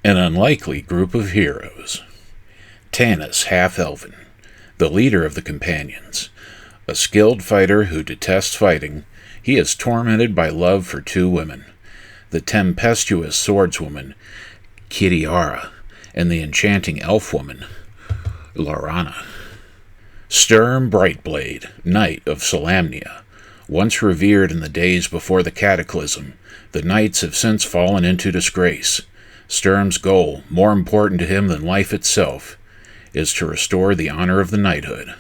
An unlikely group of heroes. Tanis, half-elven, the leader of the companions. A skilled fighter who detests fighting, he is tormented by love for two women, the tempestuous swordswoman, Kiriara, and the enchanting elf-woman, Laurana. Sturm Brightblade, Knight of Solamnia. Once revered in the days before the Cataclysm, the knights have since fallen into disgrace. Sturm's goal, more important to him than life itself, is to restore the honor of the knighthood.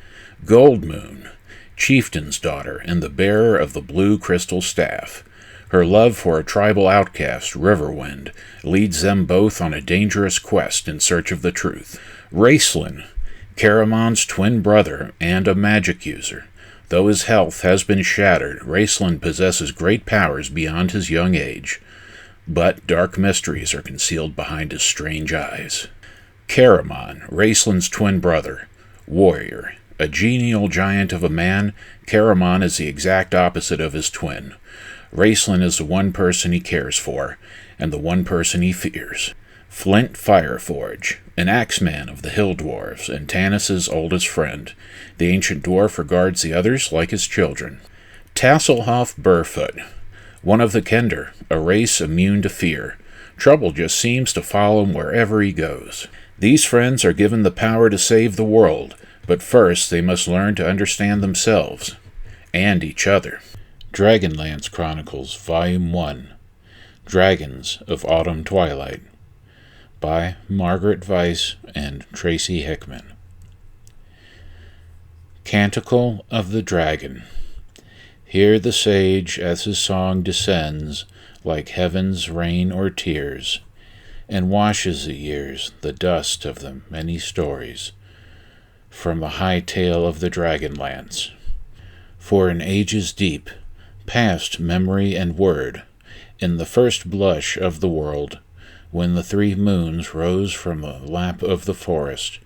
Goldmoon, chieftain's daughter and the bearer of the blue crystal staff. Her love for a tribal outcast, Riverwind, leads them both on a dangerous quest in search of the truth. Raistlin, Caramon's twin brother and a magic user. Though his health has been shattered, Raistlin possesses great powers beyond his young age, but dark mysteries are concealed behind his strange eyes. Caramon, Raistlin's twin brother, warrior. A genial giant of a man, Caramon is the exact opposite of his twin. Raistlin is the one person he cares for, and the one person he fears. Flint Fireforge, an axeman of the hill dwarves and Tanis's oldest friend. The ancient dwarf regards the others like his children. Tasselhoff Burrfoot, one of the Kender, a race immune to fear. Trouble just seems to follow him wherever he goes. These friends are given the power to save the world, but first they must learn to understand themselves and each other. Dragonlance Chronicles Volume 1, Dragons of Autumn Twilight, by Margaret Weiss and Tracy Hickman. Canticle of the Dragon. Hear the sage as his song descends like heaven's rain or tears, and washes the years, the dust of the many stories, from the high tale of the Dragonlance. For in ages deep, past memory and word, in the first blush of the world, when the 3 moons rose from the lap of the forest,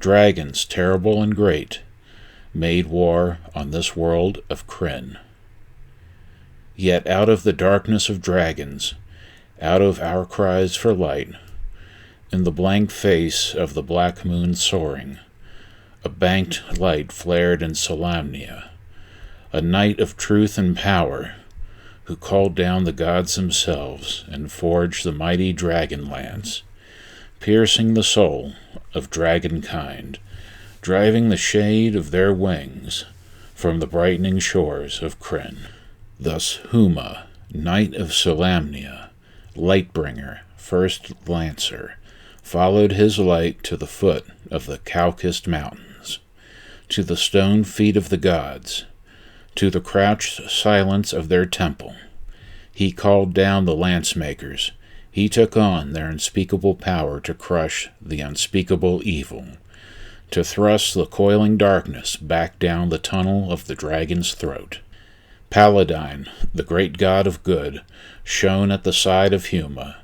dragons terrible and great made war on this world of Krynn. Yet out of the darkness of dragons, out of our cries for light, in the blank face of the black moon soaring, a banked light flared in Solamnia, a knight of truth and power, who called down the gods themselves and forged the mighty Dragonlance, piercing the soul of dragonkind, driving the shade of their wings from the brightening shores of Krynn. Thus Huma, knight of Solamnia, Lightbringer, first lancer, followed his light to the foot of the Caucasus mountains, to the stone feet of the gods, to the crouched silence of their temple. He called down the lance-makers. He took on their unspeakable power to crush the unspeakable evil, to thrust the coiling darkness back down the tunnel of the dragon's throat. Paladine, the great god of good, shone at the side of Huma,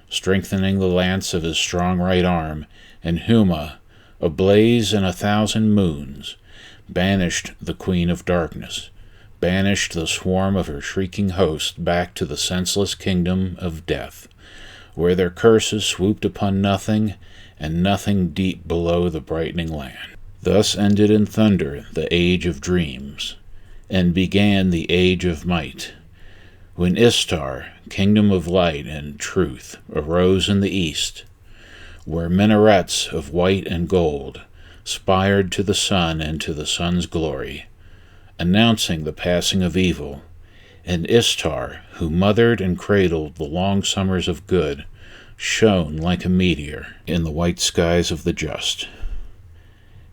strengthening the lance of his strong right arm, and Huma, ablaze in 1,000 moons, banished the Queen of Darkness, banished the swarm of her shrieking host back to the senseless kingdom of death, where their curses swooped upon nothing, and nothing deep below the brightening land. Thus ended in thunder the age of dreams, and began the age of might, when Istar, kingdom of light and truth, arose in the east, where minarets of white and gold spired to the sun and to the sun's glory, announcing the passing of evil, and Istar, who mothered and cradled the long summers of good, shone like a meteor in the white skies of the just.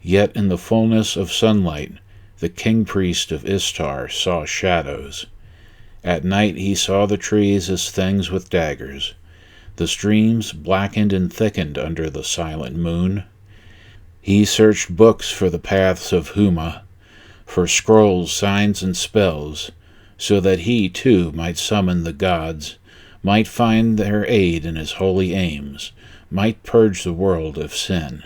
Yet in the fullness of sunlight the king-priest of Istar saw shadows. At night he saw the trees as things with daggers, the streams blackened and thickened under the silent moon. He searched books for the paths of Huma, for scrolls, signs, and spells, so that he, too, might summon the gods, might find their aid in his holy aims, might purge the world of sin.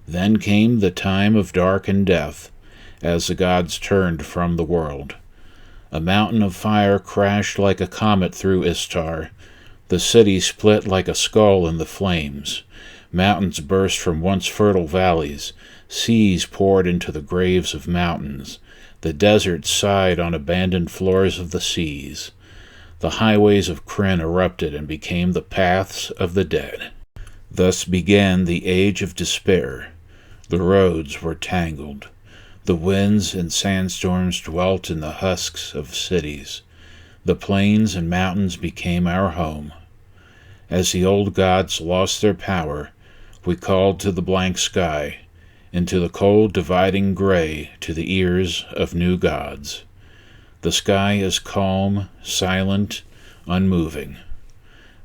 Then came the time of dark and death, as the gods turned from the world. A mountain of fire crashed like a comet through Istar. The city split like a skull in the flames. Mountains burst from once fertile valleys. Seas poured into the graves of mountains. The deserts sighed on abandoned floors of the seas. The highways of Kryn erupted and became the paths of the dead. Thus began the age of despair. The roads were tangled. The winds and sandstorms dwelt in the husks of cities. The plains and mountains became our home. As the old gods lost their power, we called to the blank sky, into the cold dividing gray to the ears of new gods. The sky is calm, silent, unmoving.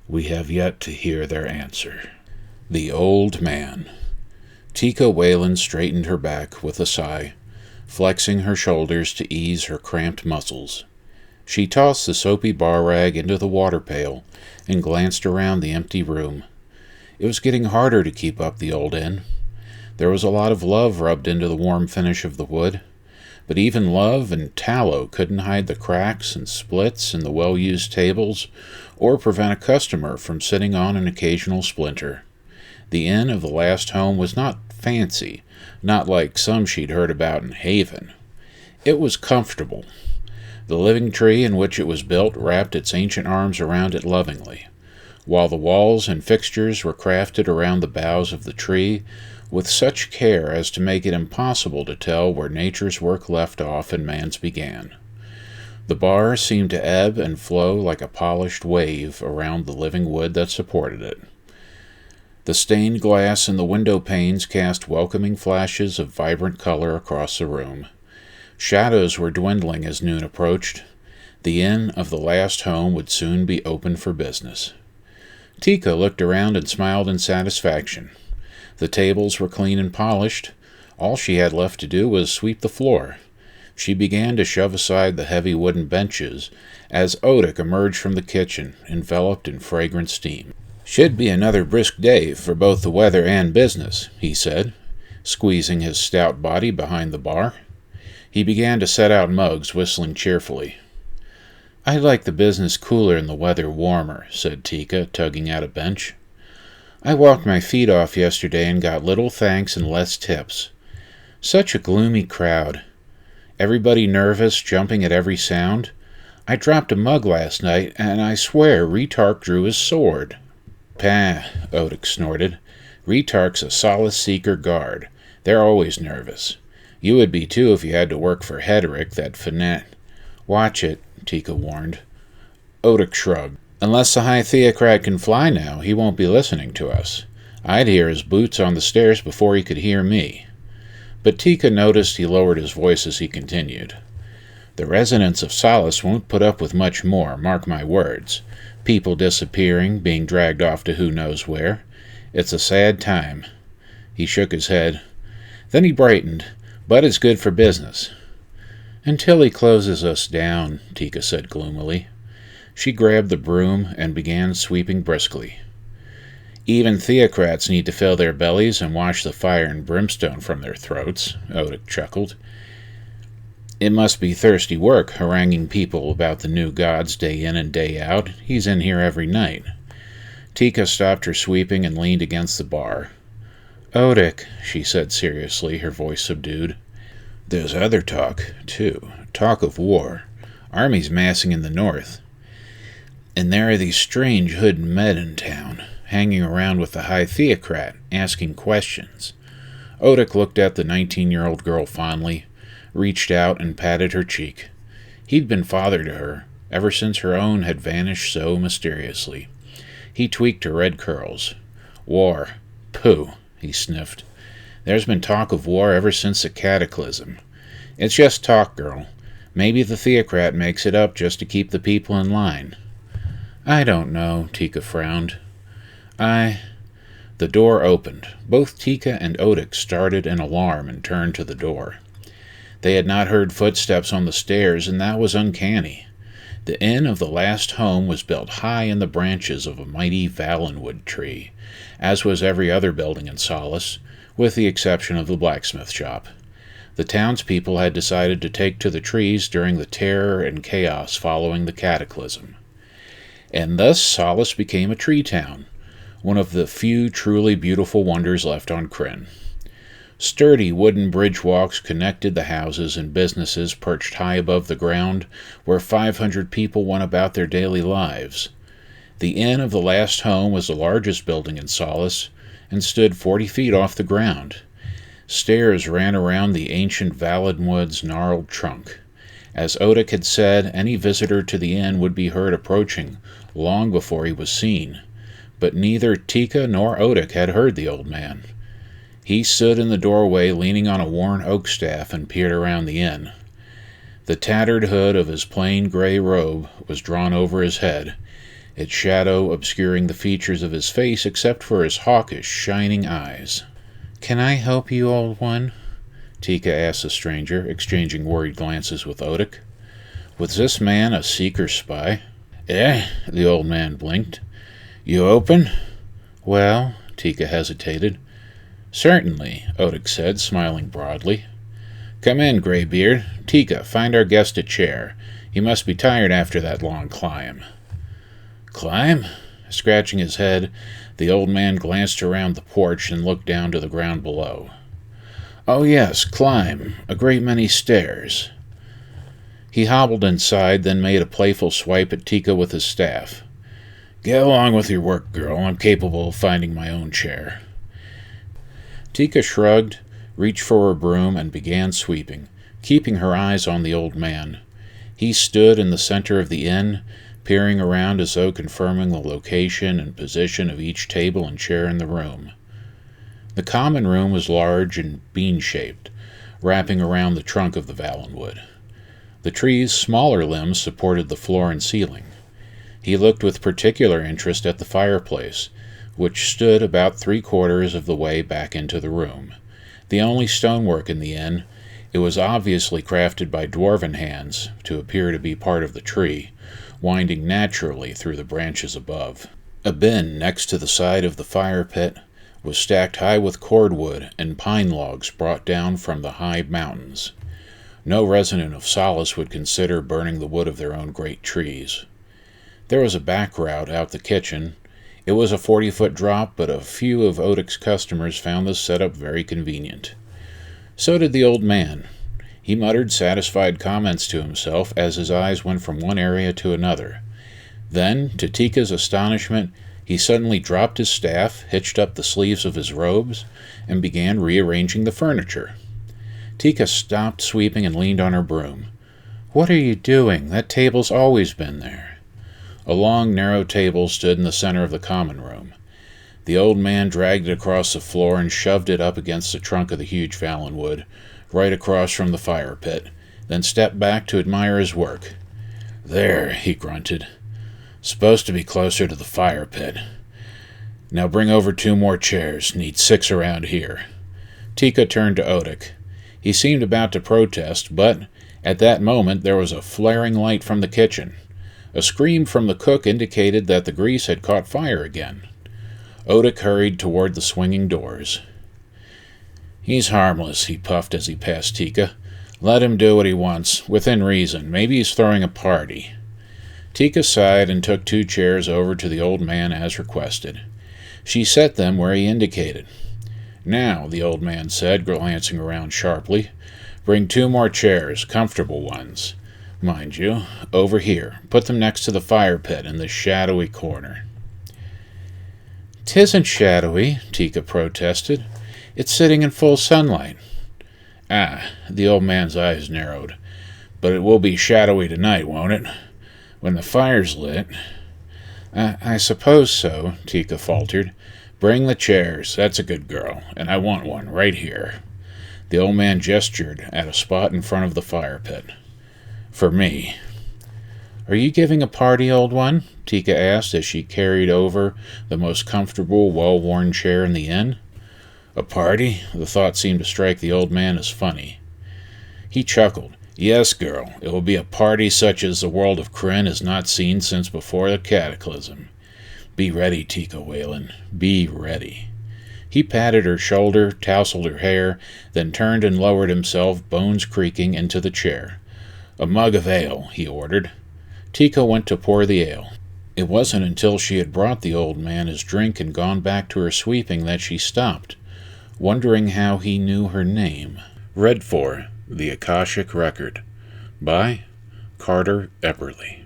We have yet to hear their answer. The Old Man. Tika Whalen straightened her back with a sigh, flexing her shoulders to ease her cramped muscles. She tossed the soapy bar rag into the water pail and glanced around the empty room. It was getting harder to keep up the old inn. There was a lot of love rubbed into the warm finish of the wood, but even love and tallow couldn't hide the cracks and splits in the well-used tables or prevent a customer from sitting on an occasional splinter. The inn of the last home was not fancy, not like some she'd heard about in Haven. It was comfortable. The living tree in which it was built wrapped its ancient arms around it lovingly, while the walls and fixtures were crafted around the boughs of the tree with such care as to make it impossible to tell where nature's work left off and man's began. The bar seemed to ebb and flow like a polished wave around the living wood that supported it. The stained glass in the window panes cast welcoming flashes of vibrant color across the room. Shadows were dwindling as noon approached. The inn of the last home would soon be open for business. Tika looked around and smiled in satisfaction. The tables were clean and polished. All she had left to do was sweep the floor. She began to shove aside the heavy wooden benches as Odic emerged from the kitchen, enveloped in fragrant steam. "Should be another brisk day for both the weather and business," he said, squeezing his stout body behind the bar. He began to set out mugs, whistling cheerfully. "I like the business cooler and the weather warmer," said Tika, tugging at a bench. "I walked my feet off yesterday and got little thanks and less tips. Such a gloomy crowd. Everybody nervous, jumping at every sound. I dropped a mug last night, and I swear Retark drew his sword." "Pah," Odic snorted. "Retark's a solace-seeker guard. They're always nervous. You would be too if you had to work for Hederick, that "Watch it," Tika warned. Odic shrugged. "Unless the High Theocrat can fly now, he won't be listening to us. I'd hear his boots on the stairs before he could hear me." But Tika noticed he lowered his voice as he continued. "The residents of Solace won't put up with much more, mark my words. People disappearing, being dragged off to who knows where. It's a sad time." He shook his head. Then he brightened. "But it's good for business." "Until he closes us down," Tika said gloomily. She grabbed the broom and began sweeping briskly. "Even theocrats need to fill their bellies and wash the fire and brimstone from their throats," Odic chuckled. "It must be thirsty work, haranguing people about the new gods day in and day out. He's in here every night." Tika stopped her sweeping and leaned against the bar. "Odic," she said seriously, her voice subdued. "There's other talk, too. Talk of war. Armies massing in the north. And there are these strange hood men in town, hanging around with the High Theocrat, asking questions." Odic looked at the 19-year-old girl fondly, reached out and patted her cheek. He'd been father to her, ever since her own had vanished so mysteriously. He tweaked her red curls. "War. Pooh," he sniffed. "There's been talk of war ever since the Cataclysm. It's just talk, girl. Maybe the Theocrat makes it up just to keep the people in line." "I don't know," Tika frowned. The door opened. Both Tika and Odic started in alarm and turned to the door. They had not heard footsteps on the stairs, and that was uncanny. The inn of the last home was built high in the branches of a mighty valenwood tree, as was every other building in Solace, with the exception of the blacksmith shop. The townspeople had decided to take to the trees during the terror and chaos following the cataclysm. And thus Solace became a tree town, one of the few truly beautiful wonders left on Krynn. Sturdy wooden bridge walks connected the houses and businesses perched high above the ground, where 500 people went about their daily lives. The inn of the last home was the largest building in Solace, and stood 40 feet off the ground. Stairs ran around the ancient Valenwood's gnarled trunk. As Odic had said, any visitor to the inn would be heard approaching, long before he was seen. But neither Tika nor Odic had heard the old man. He stood in the doorway leaning on a worn oak staff and peered around the inn. The tattered hood of his plain gray robe was drawn over his head, its shadow obscuring the features of his face except for his hawkish, shining eyes. "Can I help you, old one?" Tika asked the stranger, exchanging worried glances with Odic. Was this man a seeker spy? The old man blinked. "You open?" "Well," Tika hesitated. "Certainly," Odic said, smiling broadly. "Come in, Greybeard. Tika, find our guest a chair. He must be tired after that long climb." "Climb?" Scratching his head, the old man glanced around the porch and looked down to the ground below. "Oh yes, climb. A great many stairs." He hobbled inside, then made a playful swipe at Tika with his staff. "Get along with your work, girl. I'm capable of finding my own chair." Tika shrugged, reached for her broom, and began sweeping, keeping her eyes on the old man. He stood in the center of the inn, peering around as though confirming the location and position of each table and chair in the room. The common room was large and bean-shaped, wrapping around the trunk of the Valenwood. The tree's smaller limbs supported the floor and ceiling. He looked with particular interest at the fireplace, which stood about 3/4 of the way back into the room. The only stonework in the inn, it was obviously crafted by dwarven hands to appear to be part of the tree, winding naturally through the branches above. A bin next to the side of the fire pit was stacked high with cordwood and pine logs brought down from the high mountains. No resident of Solace would consider burning the wood of their own great trees. There was a back route out the kitchen. It was a 40-foot drop, but a few of Odic's customers found this setup very convenient. So did the old man. He muttered satisfied comments to himself as his eyes went from one area to another. Then, to Tika's astonishment, he suddenly dropped his staff, hitched up the sleeves of his robes, and began rearranging the furniture. Tika stopped sweeping and leaned on her broom. "What are you doing? That table's always been there." A long, narrow table stood in the center of the common room. The old man dragged it across the floor and shoved it up against the trunk of the huge Valenwood, right across from the fire pit, then stepped back to admire his work. "There," he grunted. "Supposed to be closer to the fire pit. Now bring over 2 more chairs. Need 6 around here." Tika turned to Odic. He seemed about to protest, but at that moment there was a flaring light from the kitchen. A scream from the cook indicated that the grease had caught fire again. Odic hurried toward the swinging doors. "He's harmless," he puffed as he passed Tika. "Let him do what he wants, within reason. Maybe he's throwing a party." Tika sighed and took 2 chairs over to the old man as requested. She set them where he indicated. "Now," the old man said, glancing around sharply, "bring 2 more chairs, comfortable ones. Mind you, over here. Put them next to the fire pit in this shadowy corner." "'Tisn't shadowy," Tika protested. "It's sitting in full sunlight." "Ah," the old man's eyes narrowed. "But it will be shadowy tonight, won't it? When the fire's lit." I suppose so," Tika faltered. "Bring the chairs. That's a good girl. And I want one right here." The old man gestured at a spot in front of the fire pit. "For me." "Are you giving a party, old one?" Tika asked as she carried over the most comfortable, well-worn chair in the inn. "A party?" The thought seemed to strike the old man as funny. He chuckled. "Yes, girl, it will be a party such as the world of Krynn has not seen since before the Cataclysm. Be ready, Tika Whalen. Be ready." He patted her shoulder, tousled her hair, then turned and lowered himself, bones creaking, into the chair. "A mug of ale," he ordered. Tika went to pour the ale. It wasn't until she had brought the old man his drink and gone back to her sweeping that she stopped, wondering how he knew her name. Read for The Akashic Record by Carter Epperly.